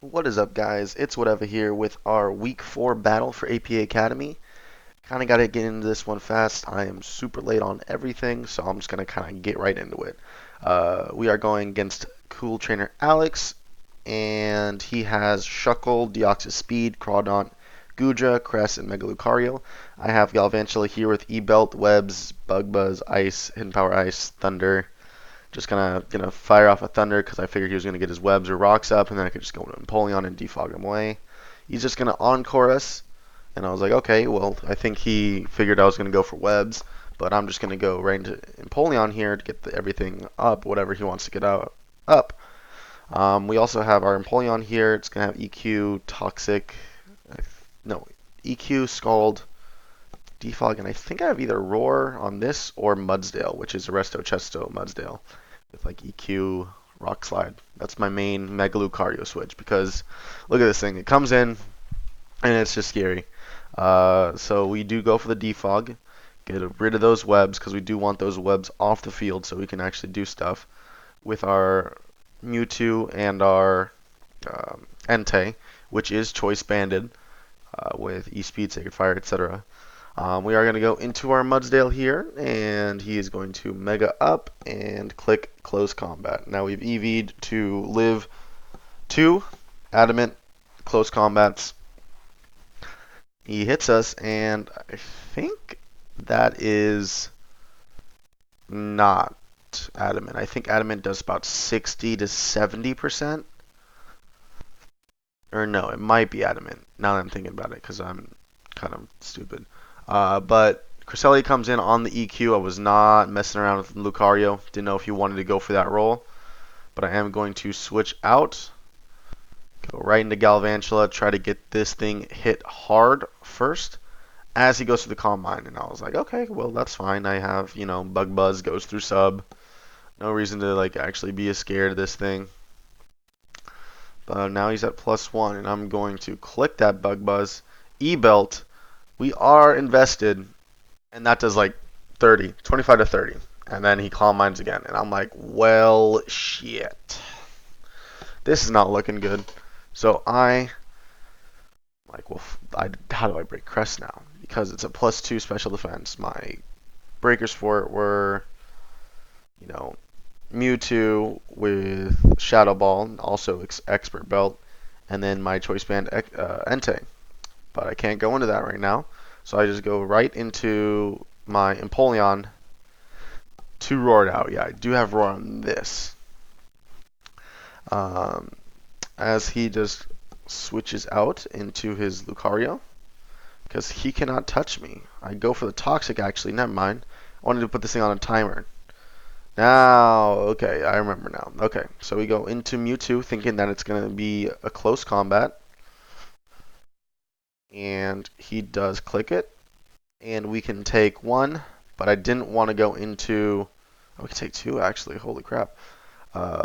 What is up, guys? It's Whatever here with our Week 4 battle for APA Academy. Kind of got to get into this one fast. I am super late on everything, so I'm just going to kind of get right into it. We are going against Cool Trainer Alex, and he has Shuckle, Deoxys Speed, Crawdaunt, Guja, Cress, and Megalucario. I have Galvantula here with E-Belt, Webs, Bug Buzz, Ice, Hidden Power Ice, Thunder. Just gonna fire off a Thunder because I figured he was gonna get his webs or rocks up, and then I could just go into Empoleon and defog him away. He's just gonna encore us, and I was like, okay, well, I think he figured I was gonna go for webs, but I'm just gonna go right into Empoleon here to get everything up, whatever he wants to get out up. We also have our Empoleon here. It's gonna have EQ, Toxic, no, EQ, Scald, Defog, and I think I have either Roar on this or Mudsdale, which is Arresto, Chesto, Mudsdale, with like EQ, Rock Slide. That's my main Mega Lucario switch because look at this thing. It comes in and it's just scary. So we do go for the Defog, get rid of those webs because we do want those webs off the field so we can actually do stuff with our Mewtwo and our Entei, which is choice banded with E-Speed, Sacred Fire, etc. We are going to go into our Mudsdale here, and he is going to Mega Up and click Close Combat. Now we've EV'd to live 2 Adamant Close Combats. He hits us, and I think that is not Adamant. I think Adamant does about 60 to 70%. Or no, it might be Adamant, now that I'm thinking about it, because I'm kind of stupid. But Cresselia comes in on the EQ. I was not messing around with Lucario. Didn't know if he wanted to go for that role. But I am going to switch out. Go right into Galvantula. Try to get this thing hit hard first as he goes through the Calm Mind. And I was like, okay, well, that's fine. I have, Bug Buzz goes through sub. No reason to, actually be scared of this thing. But now he's at +1. And I'm going to click that Bug Buzz. E-Belt. We are invested, and that does 30, 25 to 30. And then he Calm Minds again. And I'm like, well, shit. This is not looking good. So how do I break Crest now? Because it's a +2 special defense. My breakers for it were, Mewtwo with Shadow Ball, also Expert Belt, and then my Choice Band Entei. But I can't go into that right now. So I just go right into my Empoleon to roar it out. Yeah, I do have roar on this. Um, as he just switches out into his Lucario, because he cannot touch me. I go for the Toxic, actually. Never mind. I wanted to put this thing on a timer. Now, okay, I remember now. Okay, so we go into Mewtwo thinking that it's going to be a close combat. And he does click it. And we can take 1, but I didn't want to go into... Oh, we can take 2, actually. Holy crap.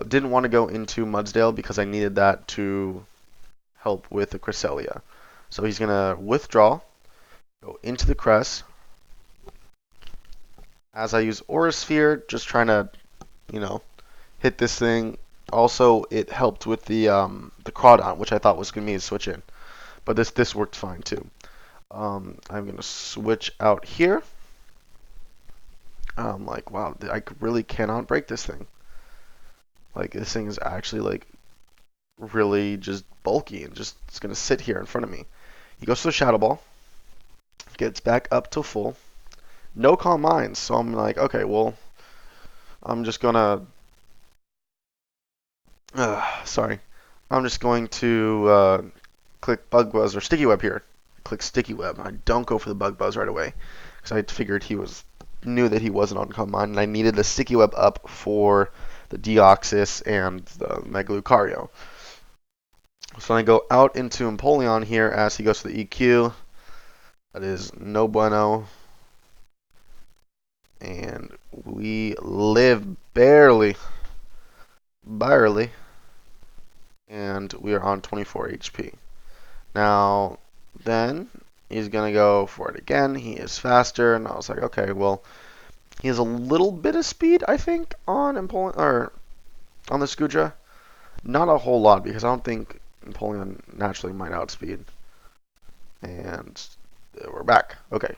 Didn't want to go into Mudsdale because I needed that to help with the Cresselia. So he's going to withdraw, go into the Cress. As I use Aura Sphere, just trying to, hit this thing. Also, it helped with the Crawdaunt, which I thought was going to be a switch in. But this worked fine too. I'm going to switch out here. I'm like, wow, I really cannot break this thing. This thing is actually, really just bulky and just it's going to sit here in front of me. He goes to the Shadow Ball. Gets back up to full. No Calm Minds, so I'm like, okay, well, I'm just going to... sorry. I'm just going to click Bug Buzz or Sticky Web here. Click Sticky Web. I don't go for the Bug Buzz right away because I figured knew that he wasn't on Calm Mind, and I needed the Sticky Web up for the Deoxys and the Mega Lucario. So I go out into Empoleon here as he goes to the EQ. That is no bueno. And we live barely. And we are on 24 HP. Now, then he's going to go for it again. He is faster, and I was like, okay, well, he has a little bit of speed, I think, on the Scudra. Not a whole lot, because I don't think I'm pulling on naturally mine outspeed. And we're back. Okay.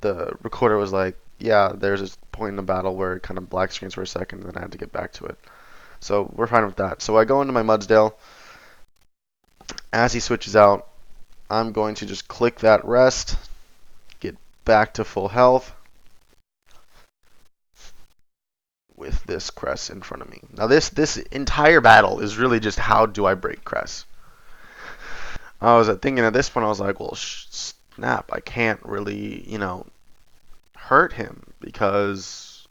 The recorder was like, yeah, there's this point in the battle where it kind of black screens for a second, and then I had to get back to it. So we're fine with that. So I go into my Mudsdale. As he switches out, I'm going to just click that rest, get back to full health with this cress in front of me. Now this entire battle is really just how do I break cress. I was thinking at this point, I was like, well, snap, I can't really, hurt him because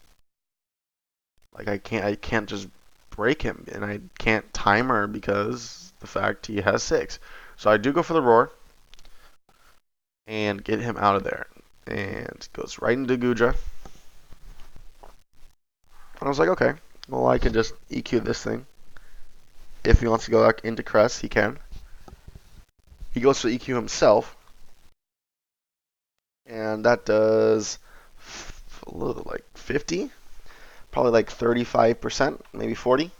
like I can't just break him, and I can't timer because the fact he has 6. So I do go for the roar and get him out of there, and goes right into Gudra. And I was like, okay, well I can just EQ this thing. If he wants to go back into cress, he can. He goes for EQ himself, and that does a little like 50, probably like 35%, maybe 40.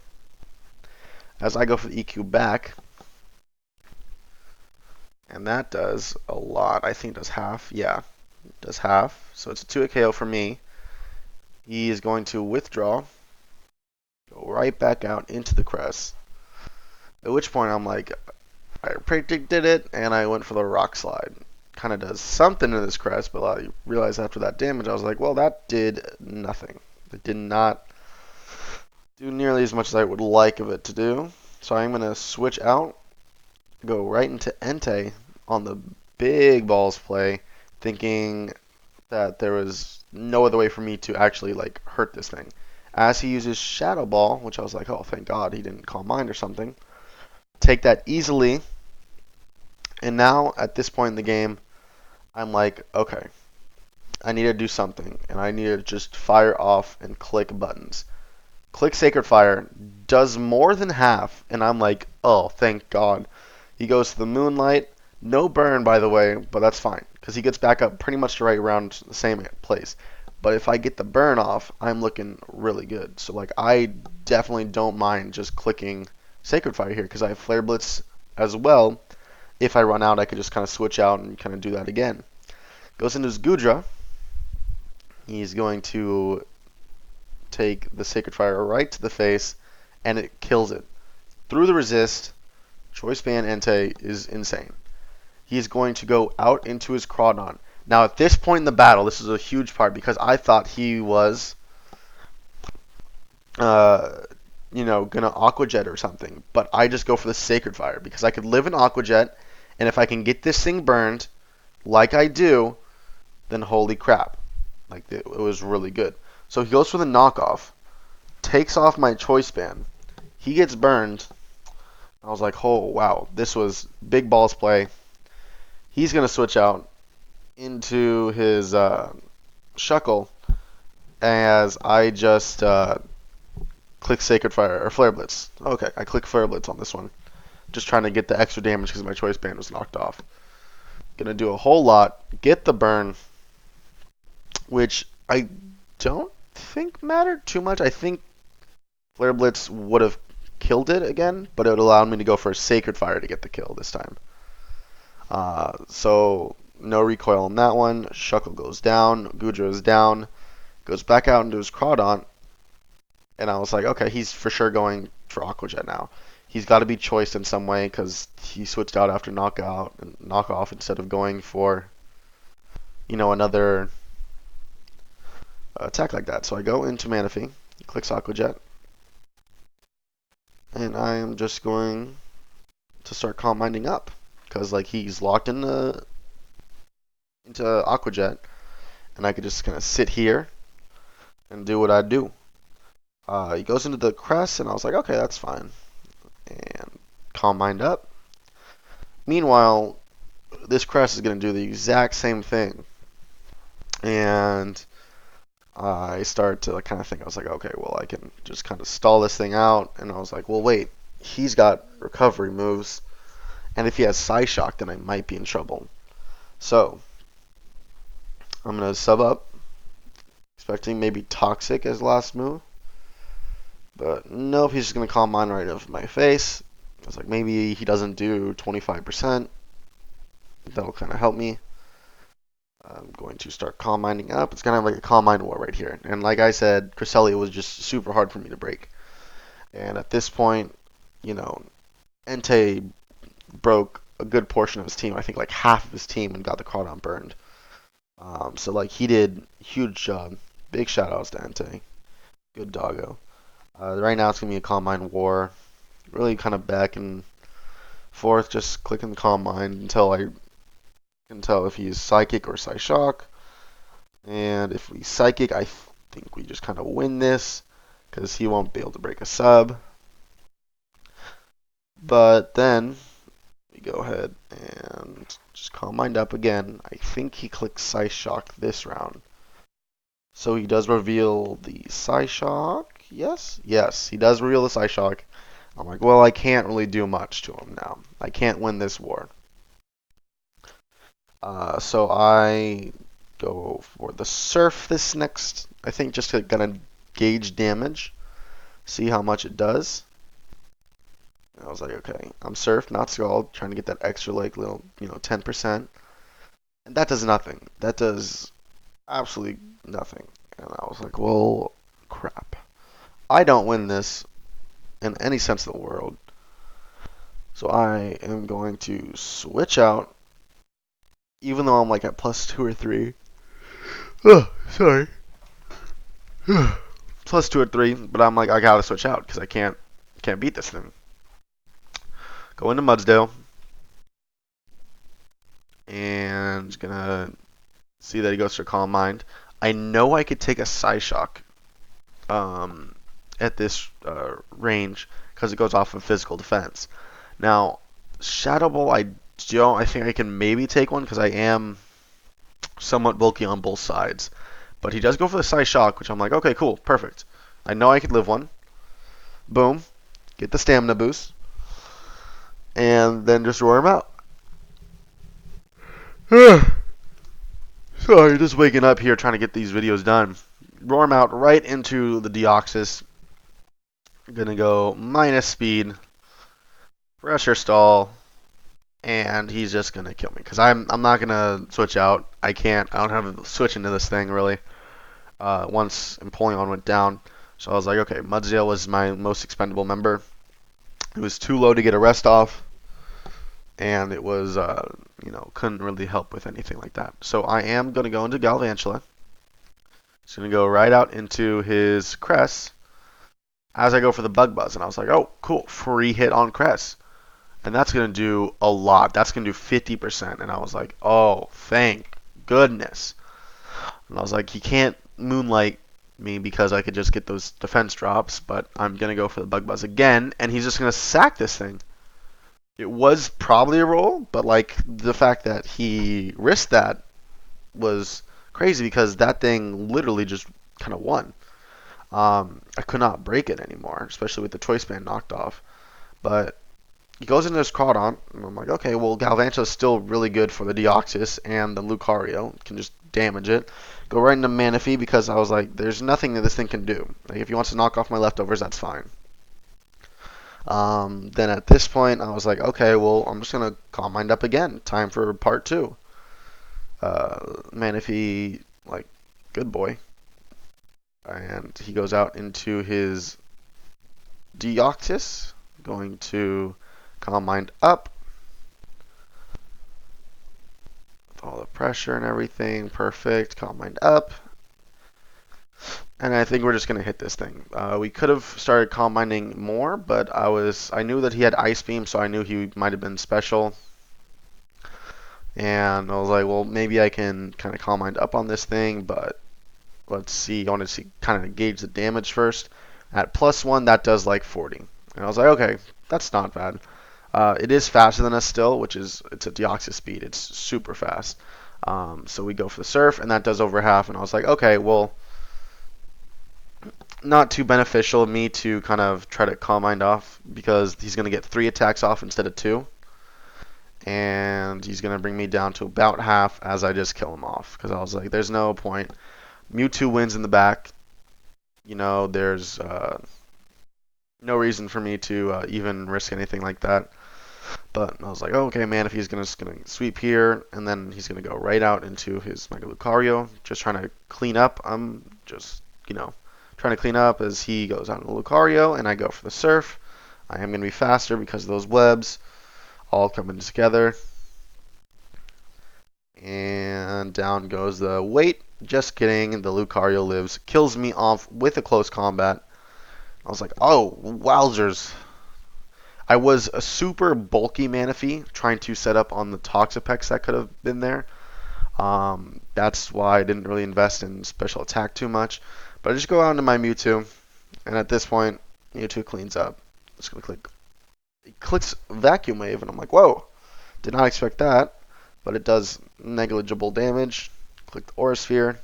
As I go for the EQ back, and that does a lot. I think it does half. Yeah, it does half. So it's a 2-hit KO for me. He is going to withdraw, go right back out into the crest. At which point I'm like, I predicted it, and I went for the rock slide. Kind of does something to this crest, but I realized after that damage, I was like, well, that did nothing. It did not do nearly as much as I would like of it to do. So I'm going to switch out, go right into Entei on the big balls play, thinking that there was no other way for me to actually like hurt this thing. As he uses Shadow Ball, which I was like, oh, thank God he didn't call mine or something. Take that easily. And now, at this point in the game, I'm like, okay, I need to do something. And I need to just fire off and click buttons. Click Sacred Fire does more than half. And I'm like, oh, thank God. He goes to the Moonlight. No burn, by the way, but that's fine. Because he gets back up pretty much right around the same place. But if I get the burn off, I'm looking really good. So, like, I definitely don't mind just clicking Sacred Fire here. Because I have Flare Blitz as well. If I run out, I could just kind of switch out and kind of do that again. Goes into his Gudra. He's going to take the Sacred Fire right to the face, and it kills it. Through the resist, Choice Band Entei is insane. He's going to go out into his Crawdon. Now, at this point in the battle, this is a huge part because I thought he was, gonna Aqua Jet or something. But I just go for the Sacred Fire because I could live in Aqua Jet, and if I can get this thing burned, like I do, then holy crap. Like, it was really good. So he goes for the knockoff, takes off my Choice Band. He gets burned. I was like, oh, wow, this was big balls play. He's going to switch out into his Shuckle as I just click Sacred Fire, or Flare Blitz. Okay, I click Flare Blitz on this one. Just trying to get the extra damage because my Choice Band was knocked off. Gonna do a whole lot, get the burn, which I don't think mattered too much. I think Flare Blitz would have killed it again, but it would allow me to go for a Sacred Fire to get the kill this time. So no recoil on that one. Shuckle goes down. Gudra is down. Goes back out into his Crawdon. And I was like, okay, he's for sure going for Aqua Jet now. He's got to be choiced in some way because he switched out after knockout and knockoff instead of going for, another attack like that. So I go into Manaphy, clicks Aqua Jet, and I am just going to start Calm Minding up because like he's locked into Aqua Jet, and I could just kind of sit here and do what I do. He goes into the crest, and I was like, okay, that's fine. And Calm Mind up. Meanwhile, this crest is going to do the exact same thing. And I started to kind of think, I was like, okay, well, I can just kind of stall this thing out. And I was like, well, wait, he's got recovery moves. And if he has Psyshock, then I might be in trouble. So, I'm going to sub up, expecting maybe Toxic as last move. But nope, he's just going to Calm Mind right over my face. was like, maybe he doesn't do 25%. That'll kind of help me. I'm going to start calm minding up. It's kind of like a calm mind war right here. And like I said, Cresselia was just super hard for me to break. And at this point, you know, Entei broke a good portion of his team. I think like half of his team and got the Crawdon burned. So like he did huge job. Big shout outs to Entei. Good doggo. Right now it's gonna be a calm mind war. Really kind of back and forth, just clicking the calm mind until I can tell if he's psychic or Psyshock. And if we psychic, I think we just kind of win this because he won't be able to break a sub. But then we go ahead and just calm mind up again. I think he clicks Psyshock this round. So he does reveal the Psyshock. Yes? Yes, he does reveal the Psyshock. I'm like, well, I can't really do much to him now. I can't win this war. So I go for the Surf this next. I think just to kind of gauge damage. See how much it does. I was like, okay, I'm Surf, not Scald, trying to get that extra, like, little, 10%. And that does nothing. That does absolutely nothing. And I was like, well, crap. I don't win this in any sense of the world. So I am going to switch out, even though I'm like at +2 or 3. Oh, sorry. +2 or 3, but I'm like, I gotta switch out because I can't beat this thing. Go into Mudsdale. And gonna see that he goes for Calm Mind. I know I could take a Psyshock at this range because it goes off of physical defense. Now, Shadow Ball, I think I can maybe take one because I am somewhat bulky on both sides. But he does go for the Psyshock, which I'm like, okay, cool, perfect. I know I could live one. Boom. Get the stamina boost. And then just roar him out. Sorry, just waking up here trying to get these videos done. Roar him out right into the Deoxys. Gonna go minus speed, pressure stall, and he's just gonna kill me because I'm not gonna switch out. I can't. I don't have a switch into this thing really. Once Empoleon went down, so I was like, okay, Mudsdale was my most expendable member. It was too low to get a rest off, and it was couldn't really help with anything like that. So I am gonna go into Galvantula. He's gonna go right out into his Cress. As I go for the Bug Buzz, and I was like, oh, cool, free hit on Cress. And that's going to do a lot. That's going to do 50%. And I was like, oh, thank goodness. And I was like, he can't Moonlight me because I could just get those defense drops, but I'm going to go for the Bug Buzz again, and he's just going to sack this thing. It was probably a roll, but like the fact that he risked that was crazy because that thing literally just kind of won. I could not break it anymore, especially with the choice band knocked off. But he goes into this Crawdon, and I'm like, okay, well, Galvantula is still really good for the Deoxys and the Lucario. Can just damage it. Go right into Manaphy because I was like, there's nothing that this thing can do. Like, if he wants to knock off my leftovers, that's fine. Then at this point, I was like, okay, well, I'm just going to Calm Mind up again. Time for part 2. Manaphy, like, good boy. And he goes out into his Deoxys, going to Calm Mind up. With all the pressure and everything, perfect. Calm Mind up. And I think we're just going to hit this thing. We could have started Calm Minding more, but I knew that he had Ice Beam, so I knew he might have been special. And I was like, well, maybe I can kind of Calm Mind up on this thing, but let's see. I want to see kind of gauge the damage first. At +1, that does like 40. And I was like, okay, that's not bad. It is faster than us still, it's a Deoxys speed. It's super fast. So we go for the Surf, and that does over half. And I was like, okay, well, not too beneficial of me to kind of try to Calm Mind off because he's going to get 3 attacks off instead of 2. And he's going to bring me down to about half as I just kill him off. Because I was like, there's no point. Mewtwo wins in the back. There's No reason for me to even risk anything like that. But I was like, oh, okay, man, if he's gonna sweep here, and then he's gonna go right out into his Mega Lucario, just trying to clean up. I'm just, trying to clean up as he goes out into Lucario, and I go for the Surf. I am gonna be faster because of those webs all coming together. And down goes the weight. Just kidding. The Lucario lives, kills me off with a close combat. I was like, oh, wowzers. I was a super bulky Manaphy trying to set up on the Toxapex that could have been there. That's why I didn't really invest in special attack too much. But I just go out into my Mewtwo, and at this point, Mewtwo cleans up. Just gonna click. It clicks Vacuum Wave, and I'm like, whoa, did not expect that. But it does negligible damage. Click the Aura Sphere.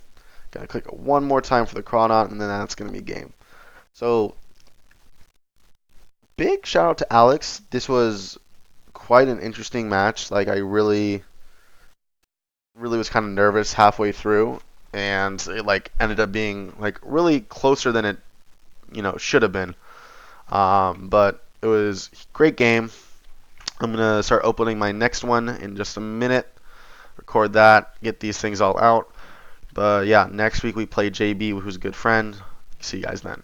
Gonna click it one more time for the Crawdaunt, and then that's gonna be game. So big shout out to Alex. This was quite an interesting match. Like I really was kind of nervous halfway through, and it like ended up being like really closer than it should have been. But it was a great game. I'm gonna start opening my next one in just a minute. Record that, get these things all out. But yeah, next week we play JB, who's a good friend. See you guys then.